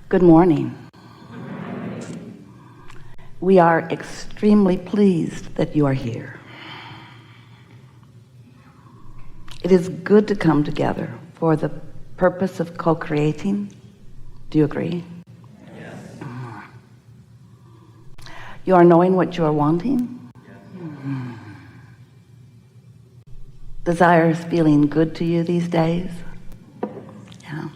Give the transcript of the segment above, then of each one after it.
Good morning. We are extremely pleased that you are here. It is good to come together for the purpose of co-creating. Do you agree? Yes. You are knowing what you are wanting? Yes. Desire is feeling good to you these days? Yeah.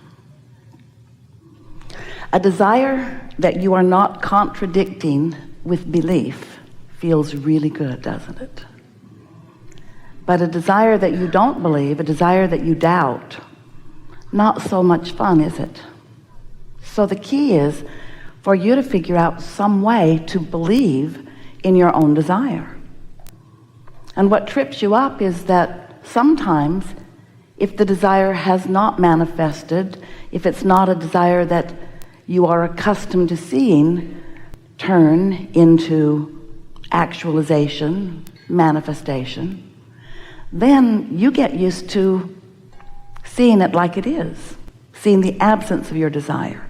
A desire that you are not contradicting with belief feels really good, doesn't it? But a desire that you don't believe, a desire that you doubt, not so much fun, is it? So the key is for you to figure out some way to believe in your own desire. And what trips you up is that sometimes if the desire has not manifested, if it's not a desire that you are accustomed to seeing turn into actualization, manifestation, then you get used to seeing it like it is, seeing the absence of your desire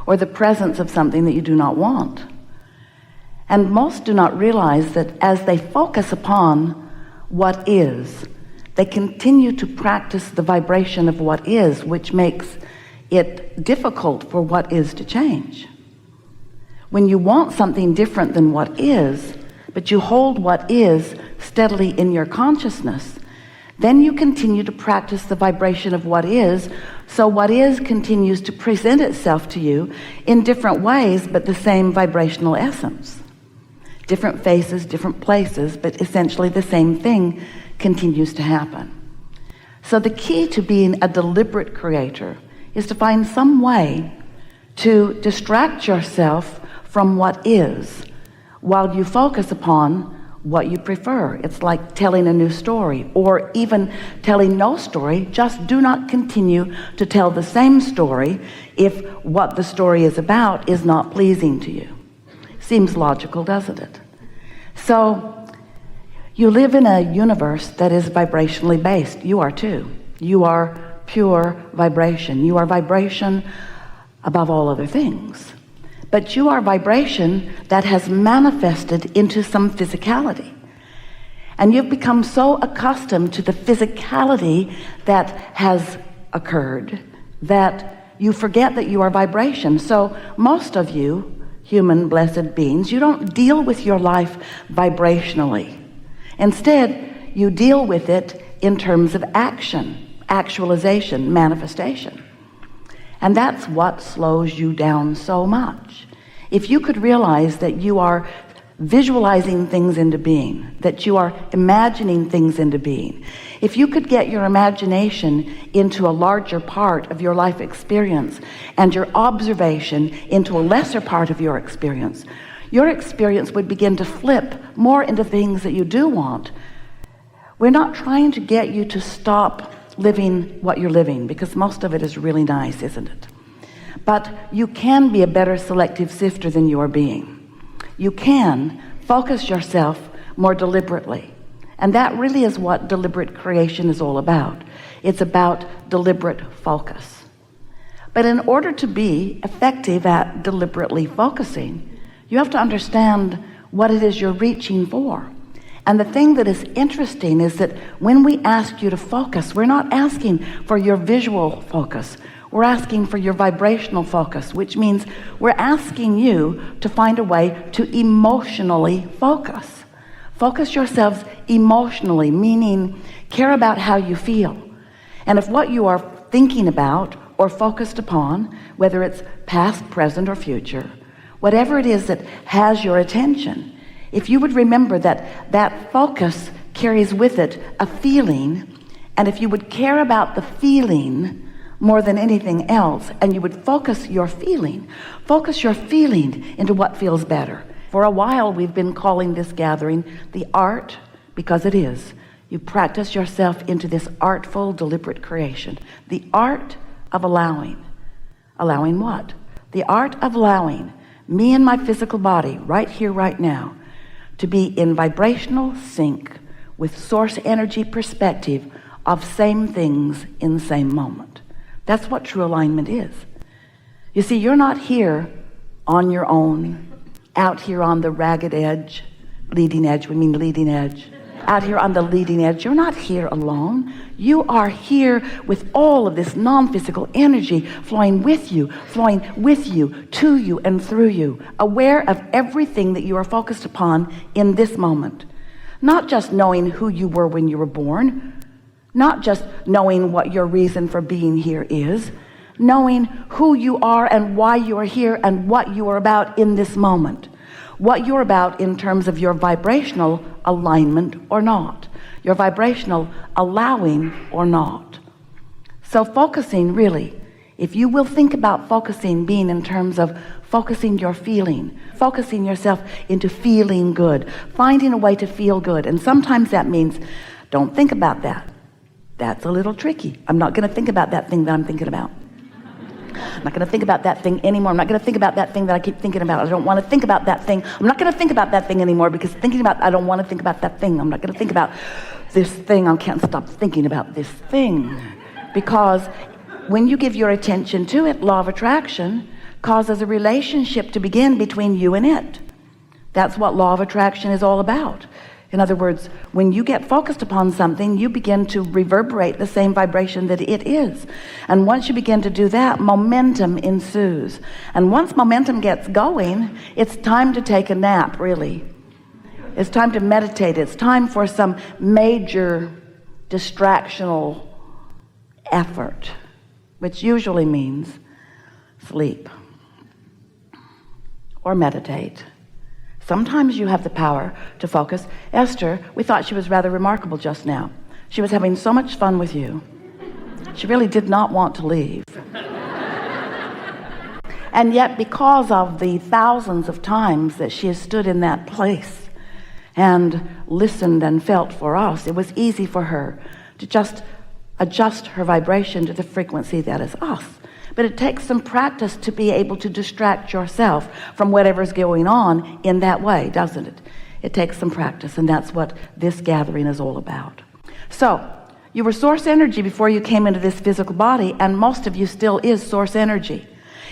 or the presence of something that you do not want. And most do not realize that as they focus upon what is, they continue to practice the vibration of what is, which makes it difficult for what is to change. When you want something different than what is, but you hold what is steadily in your consciousness, then you continue to practice the vibration of what is, so what is continues to present itself to you in different ways, but the same vibrational essence. Different faces, different places, but essentially the same thing continues to happen. So the key to being a deliberate creator is to find some way to distract yourself from what is while you focus upon what you prefer. It's like telling a new story, or even telling no story. Just do not continue to tell the same story if what the story is about is not pleasing to you. Seems logical, doesn't it? So you live in a universe that is vibrationally based. You are too. You are pure vibration. You are vibration above all other things. But you are vibration that has manifested into some physicality. And you've become so accustomed to the physicality that has occurred that you forget that you are vibration. So most of you, human blessed beings, you don't deal with your life vibrationally. Instead, you deal with it in terms of action, actualization, manifestation. And that's what slows you down so much. If you could realize that you are visualizing things into being, that you are imagining things into being, if you could get your imagination into a larger part of your life experience and your observation into a lesser part of your experience would begin to flip more into things that you do want. We're not trying to get you to stop living what you're living, because most of it is really nice, isn't it? But you can be a better selective sifter than you are being. You can focus yourself more deliberately. And that really is what deliberate creation is all about. It's about deliberate focus. But in order to be effective at deliberately focusing, you have to understand what it is you're reaching for. And the thing that is interesting is that when we ask you to focus, we're not asking for your visual focus. We're asking for your vibrational focus, which means we're asking you to find a way to emotionally focus. Focus yourselves emotionally, meaning care about how you feel. And if what you are thinking about or focused upon, whether it's past, present, or future, whatever it is that has your attention, if you would remember that that focus carries with it a feeling, and if you would care about the feeling more than anything else, and you would focus your feeling into what feels better. For a while we've been calling this gathering the art, because it is. You practice yourself into this artful, deliberate creation. The art of allowing. Allowing what? The art of allowing me and my physical body right here, right now, to be in vibrational sync with source energy perspective of same things in the same moment. That's what true alignment is. You see, you're not here on your own, out here on the ragged edge, leading edge, out here on the leading edge. You're not here alone. You are here with all of this non-physical energy flowing with you, to you, and through you, aware of everything that you are focused upon in this moment. Not just knowing who you were when you were born, not just knowing what your reason for being here is, knowing who you are and why you are here and what you are about in this moment. What you're about in terms of your vibrational alignment or not, your vibrational allowing or not. So focusing, really, if you will think about focusing being in terms of focusing your feeling, focusing yourself into feeling good, finding a way to feel good. And sometimes that means don't think about that. That's a little tricky. I'm not going to think about that thing that I'm thinking about. I'm not going to think about that thing anymore. I'm not going to think about that thing that I keep thinking about. I don't want to think about that thing. I'm not going to think about that thing anymore because I don't want to think about that thing. I'm not going to think about this thing. I can't stop thinking about this thing. Because when you give your attention to it, law of attraction causes a relationship to begin between you and it. That's what law of attraction is all about. In other words, when you get focused upon something, you begin to reverberate the same vibration that it is. And once you begin to do that, momentum ensues. And once momentum gets going, it's time to take a nap, really. It's time to meditate. It's time for some major distractional effort, which usually means sleep or meditate. Sometimes you have the power to focus. Esther, we thought she was rather remarkable just now. She was having so much fun with you. She really did not want to leave. And yet, because of the thousands of times that she has stood in that place and listened and felt for us, it was easy for her to just adjust her vibration to the frequency that is us. But it takes some practice to be able to distract yourself from whatever's going on in that way, doesn't it? It takes some practice, and that's what this gathering is all about. So, you were source energy before you came into this physical body, and most of you still is source energy.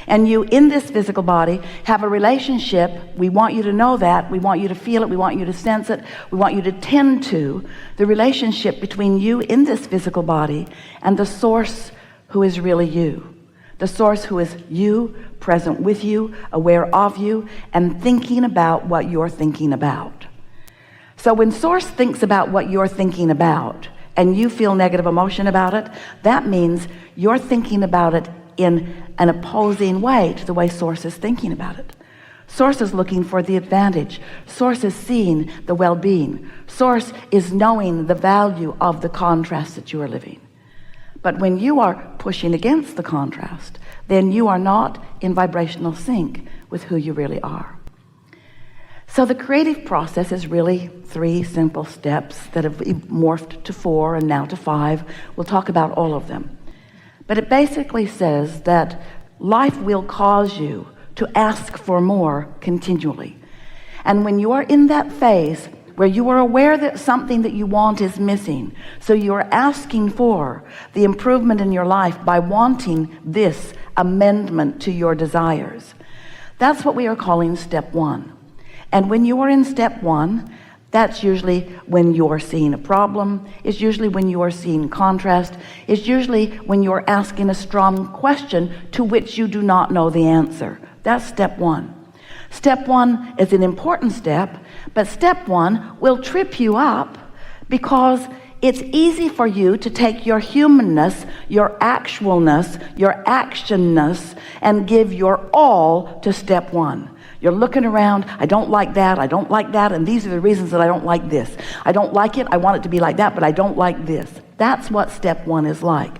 And you, in this physical body, have a relationship. We want you to know that. We want you to feel it. We want you to sense it. We want you to tend to the relationship between you in this physical body and the source who is really you. The source who is you, present with you, aware of you, and thinking about what you're thinking about. So when source thinks about what you're thinking about, and you feel negative emotion about it, that means you're thinking about it in an opposing way to the way source is thinking about it. Source is looking for the advantage. Source is seeing the well-being. Source is knowing the value of the contrast that you are living. But when you are pushing against the contrast, then you are not in vibrational sync with who you really are. So the creative process is really 3 simple steps that have morphed to 4 and now to 5. We'll talk about all of them. But it basically says that life will cause you to ask for more continually. And when you are in that phase where you are aware that something that you want is missing, so you are asking for the improvement in your life by wanting this amendment to your desires, that's what we are calling step 1. And when you are in step 1, that's usually when you're seeing a problem, it's usually when you are seeing contrast, it's usually when you're asking a strong question to which you do not know the answer. That's step 1. Step 1 is an important step, but step 1 will trip you up because it's easy for you to take your humanness, your actualness, your actionness, and give your all to step 1. You're looking around, I don't like that, and these are the reasons that I don't like this. I don't like it, I want it to be like that, but I don't like this. That's what step 1 is like.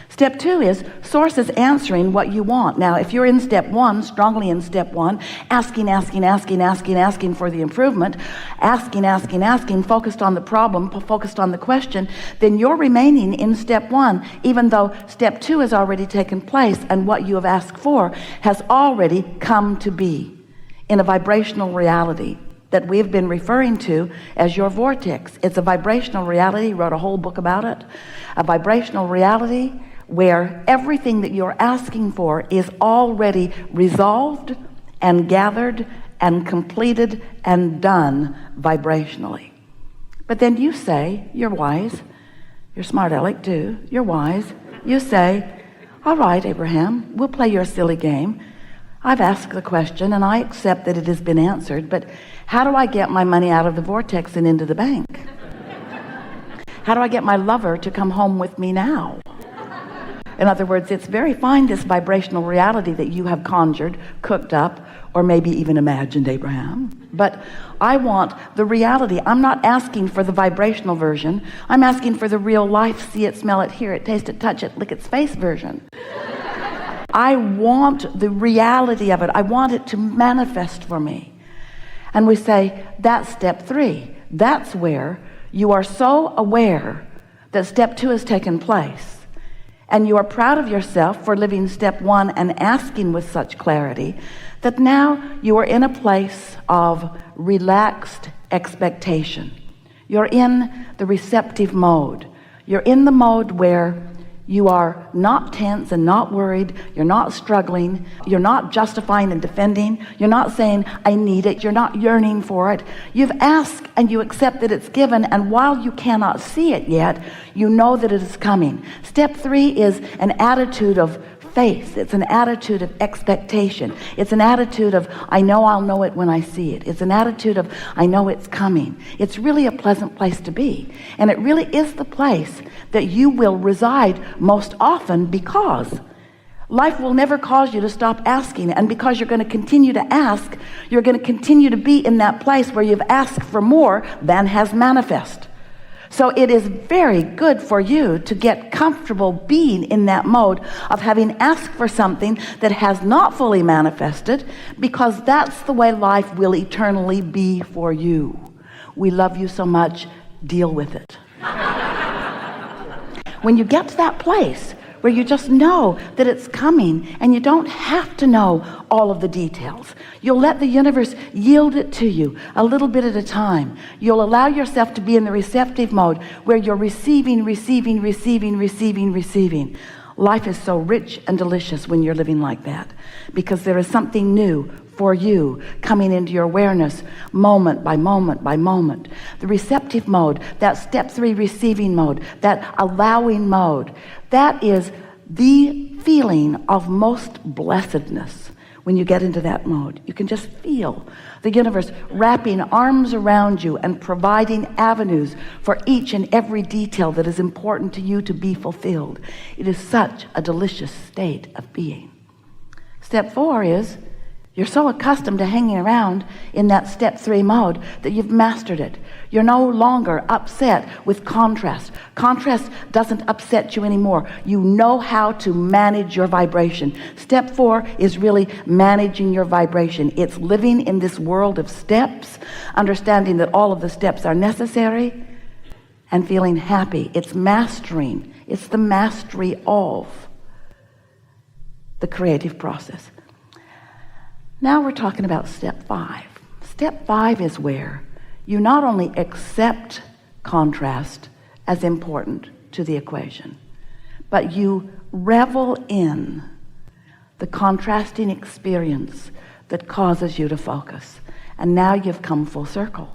Step 2 is source is answering what you want. Now, if you're in step 1, strongly in step 1, asking for the improvement, asking, focused on the problem, focused on the question, then you're remaining in step 1, even though step 2 has already taken place and what you have asked for has already come to be in a vibrational reality that we've been referring to as your vortex. It's a vibrational reality. Wrote a whole book about it. A vibrational reality where everything that you're asking for is already resolved and gathered and completed and done vibrationally. But then you say, you're wise, you're smart aleck too, you're wise, you say, all right, Abraham, we'll play your silly game. I've asked the question and I accept that it has been answered, but how do I get my money out of the vortex and into the bank? How do I get my lover to come home with me now? In other words, it's very fine, this vibrational reality that you have conjured, cooked up, or maybe even imagined, Abraham. But I want the reality. I'm not asking for the vibrational version. I'm asking for the real life, see it, smell it, hear it, taste it, touch it, lick its face version. I want the reality of it. I want it to manifest for me. And we say, that's step 3. That's where you are so aware that step 2 has taken place. And you are proud of yourself for living step 1 and asking with such clarity that now you are in a place of relaxed expectation. You're in the receptive mode. You're in the mode where you are not tense and not worried. You're not struggling. You're not justifying and defending. You're not saying, I need it. You're not yearning for it. You've asked and you accept that it's given. And while you cannot see it yet, you know that it is coming. Step 3 is an attitude of faith. It's an attitude of expectation. It's an attitude of, I know I'll know it when I see it. It's an attitude of, I know it's coming. It's really a pleasant place to be. And it really is the place that you will reside most often, because life will never cause you to stop asking. And because you're going to continue to ask, you're going to continue to be in that place where you've asked for more than has manifest. So it is very good for you to get comfortable being in that mode of having asked for something that has not fully manifested, because that's the way life will eternally be for you. We love you so much, deal with it. When you get to that place where you just know that it's coming and you don't have to know all of the details, you'll let the universe yield it to you a little bit at a time. You'll allow yourself to be in the receptive mode where you're receiving. Life is so rich and delicious when you're living like that, because there is something new for you coming into your awareness moment by moment by moment. The receptive mode, that step 3 receiving mode, that allowing mode, that is the feeling of most blessedness. When you get into that mode, you can just feel the universe wrapping arms around you and providing avenues for each and every detail that is important to you to be fulfilled. It is such a delicious state of being. Step 4 is, you're so accustomed to hanging around in that step 3 mode that you've mastered it. You're no longer upset with contrast. Contrast doesn't upset you anymore. You know how to manage your vibration. Step 4 is really managing your vibration. It's living in this world of steps, understanding that all of the steps are necessary, and feeling happy. It's mastering. It's the mastery of the creative process. Now we're talking about step 5. Step 5 is where you not only accept contrast as important to the equation, but you revel in the contrasting experience that causes you to focus. And now you've come full circle.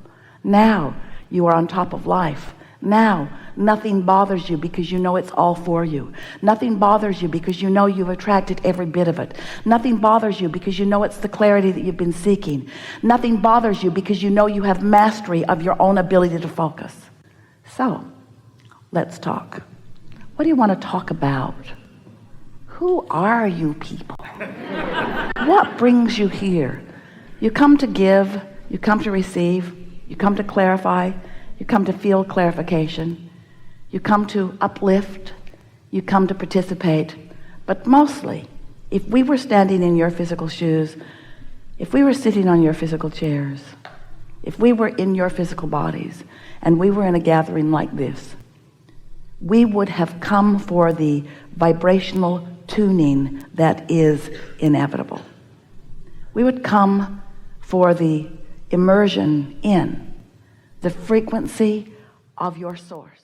Now you are on top of life. Now nothing bothers you because you know it's all for you. Nothing bothers you because you know you've attracted every bit of it. Nothing bothers you because you know it's the clarity that you've been seeking. Nothing bothers you because you know you have mastery of your own ability to focus. So let's talk. What do you want to talk about? Who are you people? What brings you here? You come to give, you come to receive, you come to clarify, you come to feel clarification, you come to uplift, you come to participate. But mostly, if we were standing in your physical shoes, if we were sitting on your physical chairs, if we were in your physical bodies, and we were in a gathering like this, we would have come for the vibrational tuning that is inevitable. We would come for the immersion in the frequency of your source.